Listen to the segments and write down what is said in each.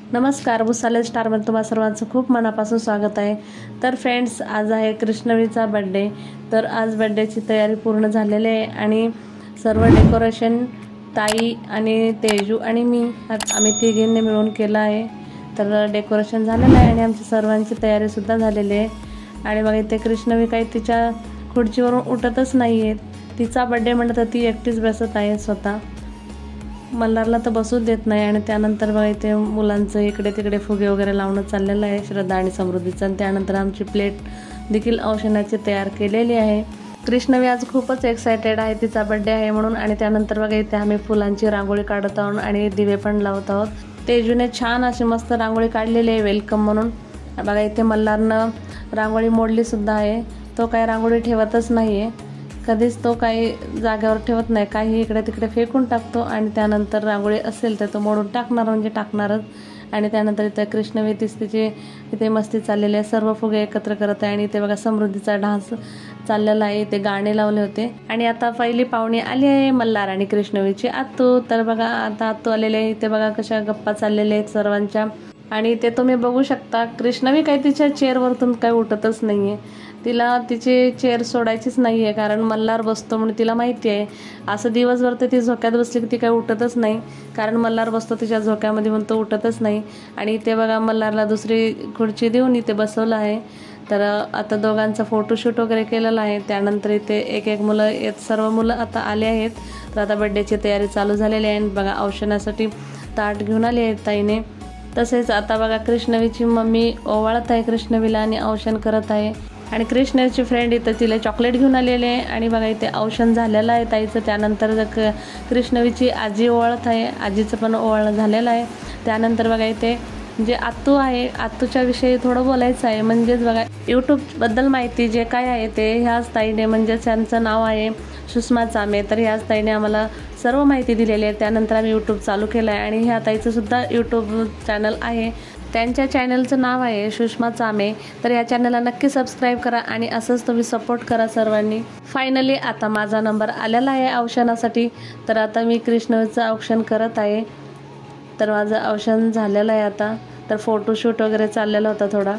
नमस्कार, भुसाले स्टारमध्ये तुम्हा सर्वांचं खूप मनापासून स्वागत आहे। तर फ्रेंड्स, आज आहे कृष्णवीचा बर्थडे। तर आज बर्थडेची तयारी पूर्ण झालेली आहे आणि सर्व डेकोरेशन ताई आणि तेजू आणि मी आम्ही तिघींनी मिळून केलं आहे। तर डेकोरेशन झालेलं आहे आणि आमची सर्वांची तयारी सुद्धा झालेली आहे। आणि बघा इथे कृष्णवी काही तिच्या खुर्चीवरून उठतच नाहीये। तिचा बर्थडे म्हणलं तर ती एकटीच बसत आहे स्वतः, मल्हारला तर बसू देत नाही। आणि त्यानंतर बघा इथे मुलांचं इकडे तिकडे फुगे वगैरे लावणं चाललेलं आहे, श्रद्धा आणि समृद्धीचं। आणि त्यानंतर आमची प्लेट देखील औषणाची तयार केलेली आहे। कृष्णवी आज खूपच एक्सायटेड आहे, तिचा बर्थडे आहे म्हणून। आणि त्यानंतर बघा इथे आम्ही फुलांची रांगोळी काढत आहोत आणि दिवे पण लावत आहोत। तेजूने छान अशी मस्त रांगोळी काढलेली आहे वेलकम म्हणून। बघा इथे मल्हारनं रांगोळी मोडली सुद्धा आहे, तो काय रांगोळी ठेवतच नाही आहे, कधीच तो काही जागेवर ठेवत नाही, काही इकडे तिकडे फेकून टाकतो। आणि त्यानंतर रांगोळी असेल तर तो मोडून टाकणार म्हणजे टाकणारच। आणि त्यानंतर इथे कृष्णवी तिची इथे मस्ती चाललेली आहे, सर्व फुगे एकत्र करत आहे। आणि इथे बघा समृद्धीचा डान्स चाललेला आहे, इथे गाणे लावले होते। आणि आता पहिली पाहुणी आली आहे, मल्हार आणि कृष्णवीची आतू। तर बघा आता आतू आलेले आहे, इथे बघा कशा गप्पा चाललेल्या आहेत सर्वांच्या। आणि इथे तुम्ही बघू शकता कृष्णवी काही तिच्या चेअरवरतून काही उठतच नाहीये, तिला तिची चेअर सोडायचीच नाही आहे, कारण मल्हार बसतो म्हणून तिला माहिती आहे। असं दिवसभर तर ती झोक्यात बसली की ती काही उठतच नाही, कारण मल्हार बसतो तिच्या झोक्यामध्ये म्हणून तो उठतच नाही। आणि इथे बघा मल्हारला दुसरी खुर्ची देऊन इथे बसवलं आहे। तर आता दोघांचा फोटोशूट वगैरे केलेला आहे। त्यानंतर इथे एक एक मुलं येत, सर्व मुलं आता आले आहेत। तर आता बर्थडेची तयारी चालू झालेली आहे। बघा औषणासाठी ताट घेऊन आली आहे ताईने। तसेच आता बघा कृष्णवीची मम्मी ओवाळत आहे कृष्णवीला आणि औषण करत आहे। आणि कृष्णवीची फ्रेंड इथं तिला चॉकलेट घेऊन आलेले आहे। आणि बघा इथे औषण झालेलं आहे ताईचं। त्यानंतर कृष्णवीची आजी ओवाळत आहे, आजीचं पण ओवाळणं झालेलं आहे। त्यानंतर बघा इथे जे आतू आहे, आतूच्या विषयी थोडं बोलायचं आहे। म्हणजेच बघा यूट्यूबबद्दल माहिती जे काय आहे ते ह्याच ताईने, म्हणजेच त्यांचं नाव आहे सुषमा चामे। तर ह्याच ताईने आम्हाला सर्व माहिती दिलेली आहे। त्यानंतर आम्ही यूट्यूब चालू केलं आहे आणि ह्या ताईचं सुद्धा यूट्यूब चॅनल आहे, त्यांच्या चॅनलचं नाव आहे सुषमा चामे। तर या चॅनलला नक्की सबस्क्राईब करा आणि असंच तुम्ही सपोर्ट करा सर्वांनी। फायनली आता माझा नंबर आलेला आहे औषणासाठी। तर आता मी कृष्णवीचं औक्षण करत आहे। तर माझं औषण झालेलं आहे आता। तर फोटोशूट वगैरे चाललेला होता थोडा।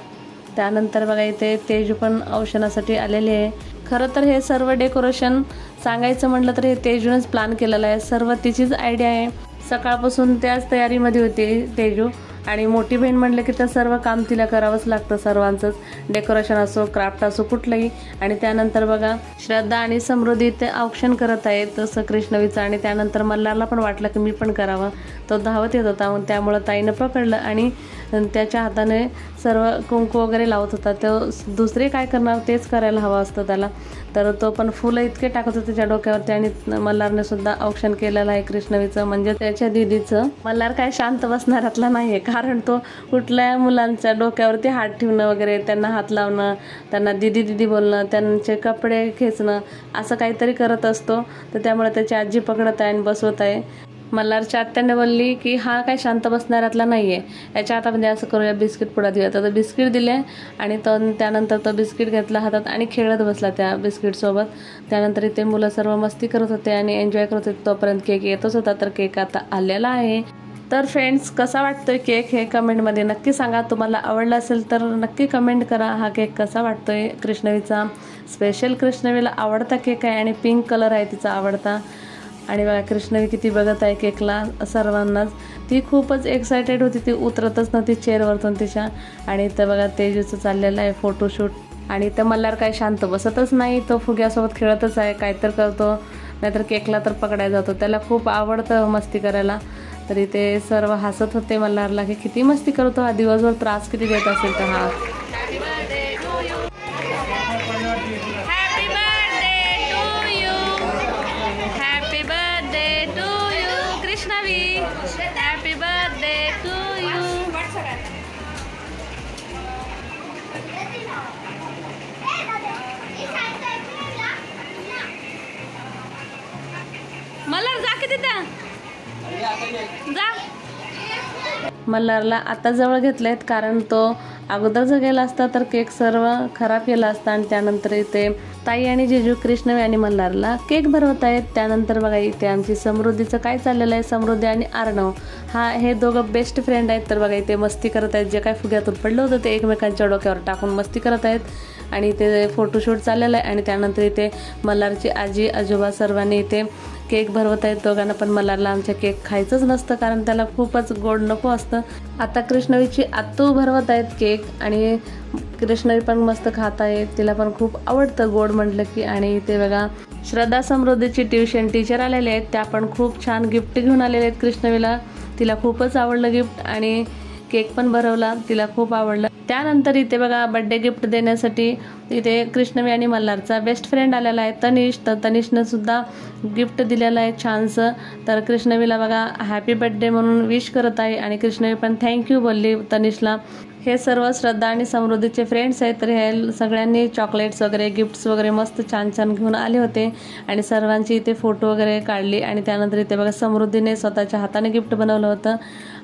त्यानंतर बघा इथे तेजू पण औषणासाठी आलेली आहे। खरं तर हे सर्व डेकोरेशन सांगायचं म्हटलं तर हे तेजूनच प्लॅन केलेलं आहे, सर्व तिचीच आयडिया आहे। सकाळपासून त्याच तयारीमध्ये होती तेजू। आणि मोठी बहीण म्हणलं की तर सर्व काम तिला करावंच लागतं, सर्वांचंच, डेकोरेशन असो क्राफ्ट असो कुठलंही। आणि त्यानंतर बघा श्रद्धा आणि समृद्धी ते औक्षण करत आहेत तसं कृष्णवीचं। आणि त्यानंतर मल्हारला पण वाटलं की मी पण करावं, तो धावत येत होता, मग त्यामुळं ताईनं पकडलं आणि त्याच्या हाताने सर्व कुंकू वगैरे लावत होता। तो दुसरे काय करणार तेच करायला हवं असतं त्याला। तर तो पण फुलं इतके टाकत होते त्याच्या डोक्यावरती। आणि मल्हारने सुद्धा औक्षण केलेलं आहे कृष्णवीचं, म्हणजे त्याच्या दीदीचं। मल्हार काय शांत बसणाऱ्यातला नाहीये, कारण तो कुठल्या मुलांच्या डोक्यावरती हात ठेवणं वगैरे, त्यांना हात लावणं, त्यांना दीदी दीदी बोलणं, त्यांचे कपडे खेचणं असं काहीतरी करत असतो। तर त्यामुळे त्याची आजी पकडत आहे आणि बसवत आहे। मल्हारच्या आत्याने बोलली की हा काय शांत बसणाऱ्यातला नाही आहे, याच्या हातामध्ये असं करूया, बिस्किट पुडा देऊया। तर बिस्किट दिले आणि त्यानंतर तो बिस्किट घेतला हातात आणि खेळत बसला त्या बिस्किटसोबत। त्यानंतर इथे मुलं सर्व मस्ती करत होते आणि एन्जॉय करत होते, तोपर्यंत केक येतच होता। तर केक आता आलेला आहे। तर फ्रेंड्स, कसा वाटतोय केक हे कमेंटमध्ये नक्की सांगा। तुम्हाला आवडला असेल तर नक्की कमेंट करा हा केक कसा वाटतोय। कृष्णवीचा स्पेशल कृष्णवीला आवडता केक आहे आणि पिंक कलर आहे तिचा आवडता। आणि बघा कृष्णवी किती बघत आहे केकला सर्वांनाच, ती खूपच एक्सायटेड होती, ती उतरतच नव्हती चेअरवरतून तिच्या। आणि इथं बघा तेजूचं चाललेलं आहे फोटोशूट। आणि इथं मल्हार काय शांत बसतच नाही, तो फुग्यासोबत खेळतच आहे, काहीतरी करतो, नाहीतर केकला तर पकडायला जातो, त्याला खूप आवडतं मस्ती करायला। तरी ते सर्व हसत होते मल्हारला की किती मस्ती करतो हा, दिवसभर त्रास किती देत असेल तर हा। Happy birthday to you. Malhar जा की तिथं जा। मल्हारला आता जवळ घेतलेत, कारण तो अगोदर जर गेला असता तर केक सर्व खराब केला असता. आणि त्यानंतर इथे ताई आणि जिजू कृष्णवी आणि मल्हारला केक भरवत आहेत. त्यानंतर बघा इथे आमची समृद्धीचं काय चाललेलं आहे. समृद्धी आणि अर्णव हे दोघं बेस्ट फ्रेंड आहेत. तर बघा इथे मस्ती करत आहेत. जे काय फुग्यातून पडलं होतं ते एकमेकांच्या डोक्यावर टाकून मस्ती करत आहेत. आणि इथे फोटोशूट चाललेलं आहे. आणि त्यानंतर इथे मल्हारची आजी आजोबा सर्वांनी इथे केक भरवत आहेत. दोघांना पण मल्हारला आमच्या केक खायचंच नसतं कारण त्याला खूपच गोड नको असतं. आता कृष्णवीची आत्तू भरवत आहेत केक आणि कृष्णवी पण मस्त खात आहे. तिला पण खूप आवडतं गोड म्हटलं की. आणि इथे बघा श्रद्धा समृद्धीची ट्युशन टीचर आलेले आहेत. त्या पण खूप छान गिफ्ट घेऊन आलेले आहेत कृष्णवीला. तिला खूपच आवडलं गिफ्ट आणि केक पण भरवला, तिला खूप आवडलं. त्यानंतर इथे बघा बड्डे गिफ्ट देण्यासाठी इथे कृष्णवी आणि मल्हारचा बेस्ट फ्रेंड आलेला आहे तनिष. तर तनिषनं सुद्धा गिफ्ट दिलेलं आहे छानसं. तर कृष्णवीला बघा हॅपी बड्डे म्हणून विश करत आहे आणि कृष्णवी पण थँक्यू बोलली तनिषला. हे सर्व श्रद्धा आणि समृद्धीचे फ्रेंड्स आहेत. तर हे सगळ्यांनी चॉकलेट्स वगैरे गिफ्ट्स वगैरे मस्त छान छान घेऊन आले होते आणि सर्वांची इथे फोटो वगैरे काढली. आणि त्यानंतर इथे बघा समृद्धीने स्वतःच्या हाताने गिफ्ट बनवलं होतं.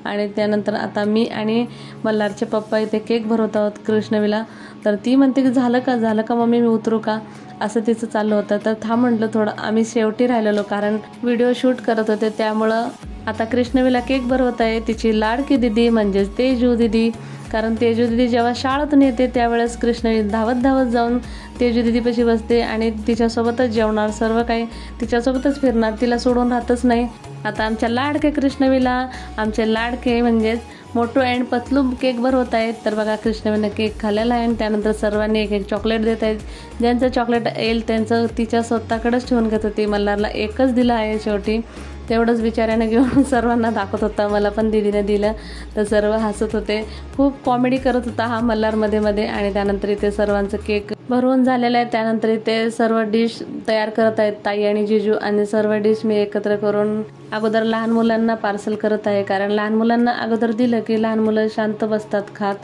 आणि त्यानंतर आता मी आणि मल्हारचे पप्पा इथे केक भरवत आहोत कृष्णवीला. तर ती म्हणते की झालं का मम्मी मी उतरू का असं तिचं चाललं होतं. तर थांब म्हटलं थोडं, आम्ही शेवटी राहिलेलो कारण व्हिडिओ शूट करत होते. त्यामुळं आता कृष्णवीला केक भरवत आहे तिची लाडकी दिदी म्हणजेच तेजू दिदी. कारण तेजू दिदी जेव्हा शाळेतून येते त्यावेळेस कृष्णवी धावत जाऊन तेजू दिदीपाशी बसते आणि तिच्यासोबतच जेवणार, सर्व काही तिच्यासोबतच फिरणार, तिला सोडून राहतच नाही. आता आमच्या लाडके कृष्णवीला आमचे लाडके म्हणजेच मोठू अँड पतलू केक भरवत आहेत. तर बघा कृष्णवीनं केक खाल्लेला आहे आणि त्यानंतर सर्वांनी एक चॉकलेट देत आहेत. ज्यांचं चॉकलेट येईल त्यांचं तिच्या स्वतःकडेच ठेवून घेत होती. मल्हारला एकच दिलं आहे शेवटी, तेवढंच बिचाऱ्यानं घेऊन सर्वांना दाखवत होता. मला पण दीदीने दिलं तर सर्व हसत होते. खूप कॉमेडी करत होता हा मल्हार मध्ये. आणि त्यानंतर इथे सर्वांचं केक भरवून झालेलं आहे. त्यानंतर इथे सर्व डिश तयार करत आहेत ताई आणि जिजू. आणि सर्व डिश मी एकत्र करून अगोदर लहान मुलांना पार्सल करत आहे. कारण लहान मुलांना अगोदर दिलं की लहान मुलं शांत बसतात खात.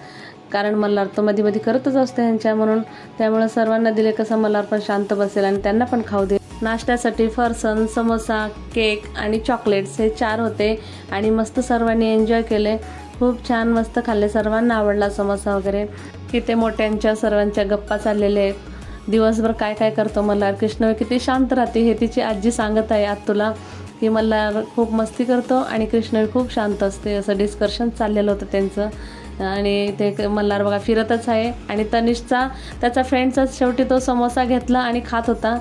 कारण मल्हार तो मध्ये करतच असतो ह्यांच्या म्हणून. त्यामुळे सर्वांना दिले कसं मल्हार पण शांत बसेल आणि त्यांना पण खाऊ दे. नाश्त्यासाठी फरसन, समोसा, केक आणि चॉकलेट्स हे 4 होते आणि मस्त सर्वांनी एन्जॉय केले. खूप छान मस्त खाल्ले, सर्वांना आवडला समोसा वगैरे. इथे मोठ्यांच्या सर्वांच्या गप्पा चाललेल्या आहेत. दिवसभर काय काय करतो मल्हार, कृष्णवी किती शांत राहते हे तिची आजी सांगत आहे आत्तूला की मल्हार खूप मस्ती करतो आणि कृष्णवी खूप शांत असते, असं डिस्कशन चाललेलं होतं त्यांचं. आणि ते मल्हार बघा फिरतच आहे. आणि तनिषचा त्याचा फ्रेंडचा शेवटी तो समोसा घेतला आणि खात होता.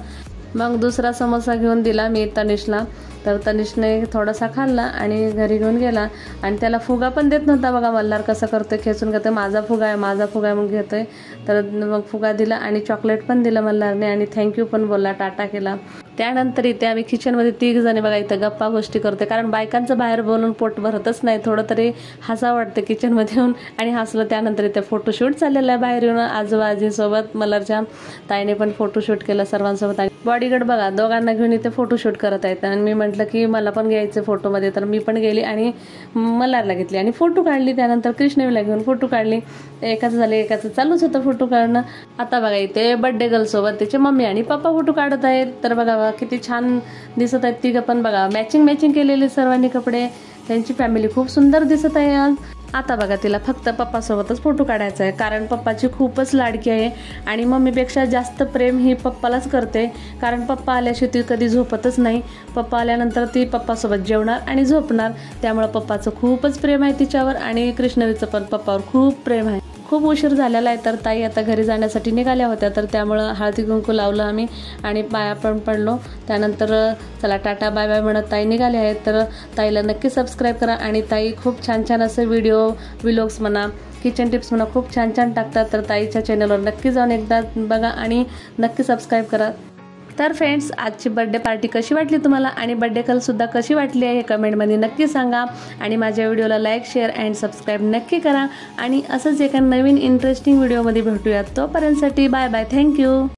मग दुसरा समोसा घेऊन दिला मी तनिषला. तर तनिषने थोडासा खाल्ला आणि घरी घेऊन गेला. आणि त्याला फुगा पण देत नव्हता. बघा मल्हार कसं करतोय, खेचून घेतोय, माझा फुगा आहे म्हणून घेतोय. तर मग फुगा दिला आणि चॉकलेट पण दिलं मल्हारने आणि थँक्यू पण बोलला, टाटा केला. त्यानंतर इथे आम्ही किचनमध्ये 3 जणी बघा इथं गप्पा गोष्टी करते. कारण बायकांचं बाहेर बोलून पोट भरतच नाही, थोडं तरी हसा वाटते किचनमध्ये येऊन. आणि हसलं. त्यानंतर इथे फोटोशूट चाललेलं आहे बाहेर येऊन आजोबा आजीसोबत. मल्हारच्या ताईने पण फोटोशूट केलं सर्वांसोबत. आणि बॉडीगार्ड बघा दोघांना घेऊन इथे फोटोशूट करत आहेत. आणि मी म्हटलं की मला पण घ्यायचे फोटोमध्ये. तर मी पण गेली आणि मल्हारला घेतली आणि फोटो काढली. त्यानंतर कृष्णवीला घेऊन फोटो काढली. एकाचं झाले एकाचं चालूच होतं फोटो काढणं. आता बघा इथे बड्डे गर्लसोबत त्याचे मम्मी आणि पप्पा फोटो काढत आहेत. तर बघा किती छान दिसत आहेत तिघं पण. बघा मॅचिंग केलेले सर्वांनी कपडे. त्यांची फॅमिली खूप सुंदर दिसत आहे आज. आता बघा तिला फक्त पप्पासोबतच फोटो काढायचा आहे कारण पप्पाची खूपच लाडकी आहे आणि मम्मीपेक्षा जास्त प्रेम ही पप्पालाच करते. कारण पप्पा आल्याशिवाय ती कधी झोपतच नाही. पप्पा आल्यानंतर ती पप्पासोबत जेवणार आणि झोपणार. त्यामुळे पप्पाचं खूपच प्रेम आहे तिच्यावर आणि कृष्णवीचं पण पप्पावर खूप प्रेम आहे. खूप उशीर झालेला आहे. तर ताई आता घरी जाण्यासाठी निघाल्या होत्या. तर त्यामुळं हळदी कुंकू लावलं आम्ही आणि पाया पण पडलो. त्यानंतर चला टाटा बाय बाय म्हणत ताई निघाले आहेत. तर ताईला नक्की सबस्क्राईब करा. आणि ताई खूप छान असे व्हिडिओज म्हणा, किचन टिप्स म्हणा खूप छान टाकतात. तर ताईच्या चॅनलवर नक्की जाऊन एकदा बघा आणि नक्की सबस्क्राईब करा. तर फ्रेंड्स आजची बर्थडे पार्टी कशी वाटली तुम्हाला आणि बर्थडे कलसुद्धा कशी वाटली आहे हे कमेंटमध्ये नक्की सांगा. आणि माझ्या व्हिडिओला लाईक शेअर अँड सबस्क्राईब नक्की करा. आणि असंच एका नवीन इंटरेस्टिंग व्हिडिओमध्ये भेटूयात. तोपर्यंतसाठी बाय बाय, थँक्यू.